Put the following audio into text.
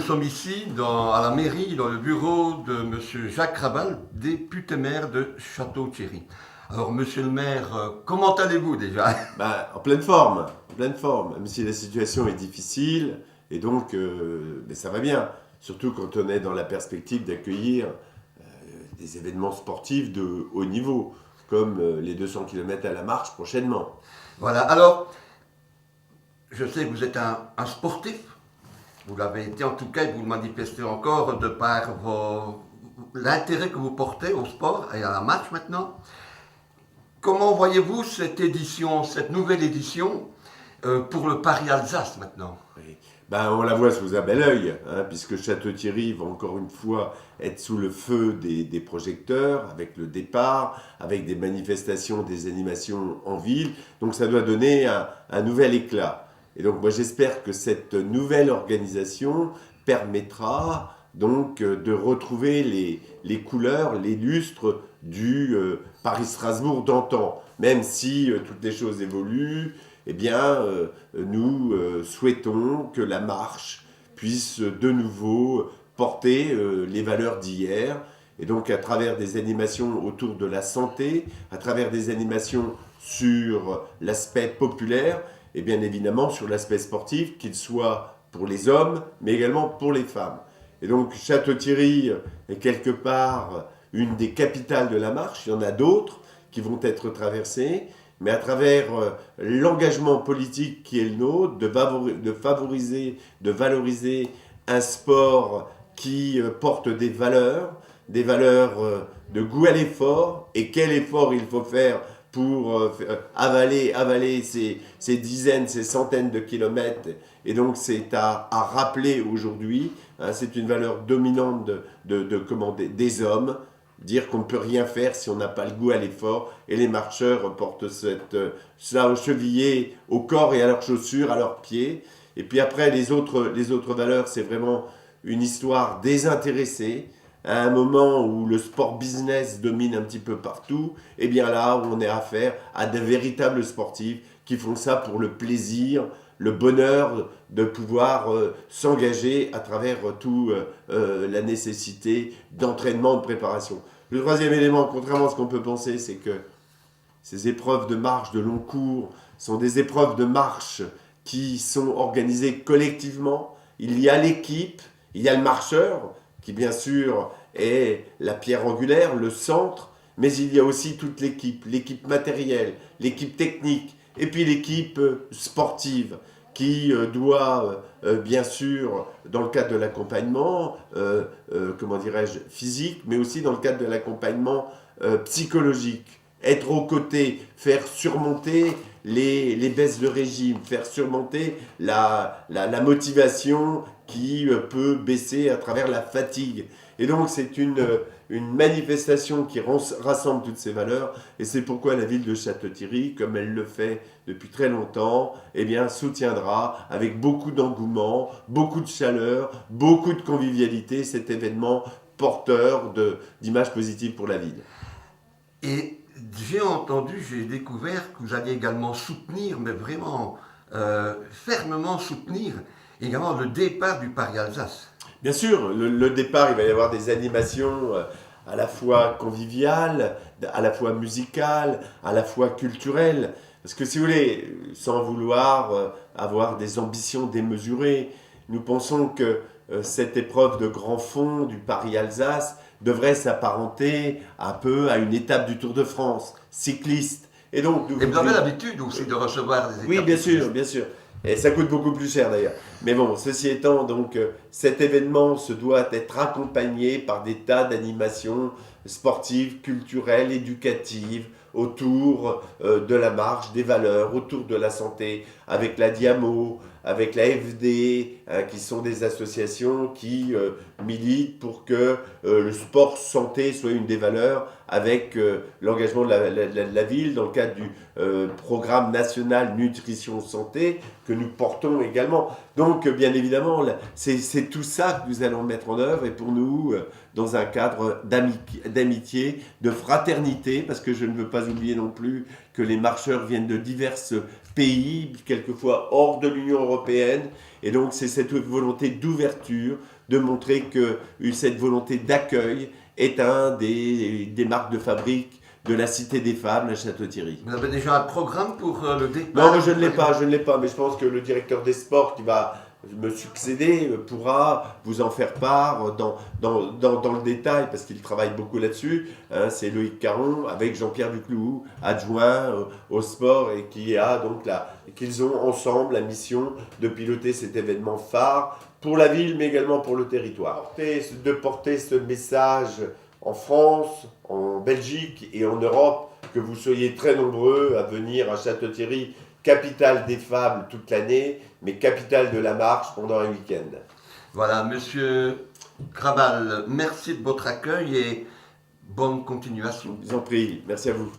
sommes ici à la mairie, dans le bureau de Monsieur Jacques Rabal, député maire de Château-Thierry. Alors, Monsieur le maire, comment allez-vous déjà? En pleine forme, même si la situation est difficile, et donc mais ça va bien, surtout quand on est dans la perspective d'accueillir des événements sportifs de haut niveau, comme les 200 km à la marche prochainement. Voilà, alors, je sais que vous êtes un sportif, vous l'avez été en tout cas, et vous le manifestez encore de par l'intérêt que vous portez au sport et à la marche maintenant. Comment voyez-vous cette édition, cette nouvelle édition pour le Paris-Alsace maintenant? Oui. On la voit sous un bel œil, puisque Château-Thierry va encore une fois être sous le feu des projecteurs, avec le départ, avec des manifestations, des animations en ville. Donc ça doit donner un nouvel éclat. Et donc moi j'espère que cette nouvelle organisation permettra donc de retrouver les couleurs, les lustres du Paris-Strasbourg d'antan. Même si toutes les choses évoluent, eh bien, nous souhaitons que la marche puisse de nouveau porter les valeurs d'hier. Et donc, à travers des animations autour de la santé, à travers des animations sur l'aspect populaire, et bien évidemment sur l'aspect sportif, qu'il soit pour les hommes, mais également pour les femmes. Et donc, Château-Thierry est quelque part une des capitales de la marche. Il y en a d'autres qui vont être traversées. Mais à travers l'engagement politique qui est le nôtre, de favoriser, de valoriser un sport qui porte des valeurs de goût à l'effort, et quel effort il faut faire pour avaler ces dizaines, ces centaines de kilomètres. Et donc c'est à rappeler aujourd'hui, c'est une valeur dominante des hommes. Dire qu'on ne peut rien faire si on n'a pas le goût à l'effort. Et les marcheurs portent cela au chevillé, au corps et à leurs chaussures, à leurs pieds. Et puis après, les autres valeurs, c'est vraiment une histoire désintéressée. À un moment où le sport business domine un petit peu partout, et bien là où on est affaire à de véritables sportifs qui font ça pour le plaisir, le bonheur de pouvoir s'engager à travers tout la nécessité d'entraînement, de préparation. Le troisième élément, contrairement à ce qu'on peut penser, c'est que ces épreuves de marche de long cours sont des épreuves de marche qui sont organisées collectivement. Il y a l'équipe, il y a le marcheur, qui bien sûr est la pierre angulaire, le centre, mais il y a aussi toute l'équipe matérielle, l'équipe technique, et puis l'équipe sportive qui doit, bien sûr, dans le cadre de l'accompagnement, physique, mais aussi dans le cadre de l'accompagnement psychologique. Être aux côtés, faire surmonter les baisses de régime, faire surmonter la motivation qui peut baisser à travers la fatigue. Et donc c'est une manifestation qui rassemble toutes ces valeurs, et c'est pourquoi la ville de Château-Thierry, comme elle le fait depuis très longtemps, eh bien, soutiendra avec beaucoup d'engouement, beaucoup de chaleur, beaucoup de convivialité cet événement porteur d'images positives pour la ville. Et j'ai découvert que vous alliez également soutenir, mais vraiment fermement soutenir, également le départ du Paris-Alsace. Bien sûr, le départ, il va y avoir des animations à la fois conviviales, à la fois musicales, à la fois culturelles. Parce que si vous voulez, sans vouloir avoir des ambitions démesurées, nous pensons que cette épreuve de grand fond du Paris-Alsace devrait s'apparenter un peu à une étape du Tour de France, cycliste. Et donc, vous avez l'habitude aussi de recevoir des étapes. Oui, bien sûr, bien sûr. Et ça coûte beaucoup plus cher d'ailleurs. Mais bon, ceci étant, donc, cet événement se doit être accompagné par des tas d'animations sportives, culturelles, éducatives, autour de la marche, des valeurs, autour de la santé, avec la Diamo, avec la FD, qui sont des associations qui militent pour que le sport santé soit une des valeurs, avec l'engagement de la ville dans le cadre du programme national nutrition santé que nous portons également. Donc bien évidemment, c'est tout ça que nous allons mettre en œuvre, et pour nous, dans un cadre d'amitié, de fraternité, parce que je ne veux pas pas oublier non plus que les marcheurs viennent de divers pays, quelquefois hors de l'Union européenne. Et donc c'est cette volonté d'ouverture, de montrer que cette volonté d'accueil est un des marques de fabrique de la Cité des Femmes, à Château-Thierry. Vous avez déjà un programme pour le départ? Non, moi je ne l'ai pas, mais je pense que le directeur des sports qui va me succéder pourra vous en faire part dans le détail, parce qu'il travaille beaucoup là-dessus. Hein, c'est Loïc Caron avec Jean-Pierre Duclou, adjoint au sport, et qu'ils ont ensemble la mission de piloter cet événement phare pour la ville, mais également pour le territoire. De porter ce message en France, en Belgique et en Europe, que vous soyez très nombreux à venir à Château-Thierry, capitale des femmes toute l'année, mais capitale de la marche pendant un week-end. Voilà, Monsieur Krabal, merci de votre accueil et bonne continuation. Je vous en prie, merci à vous.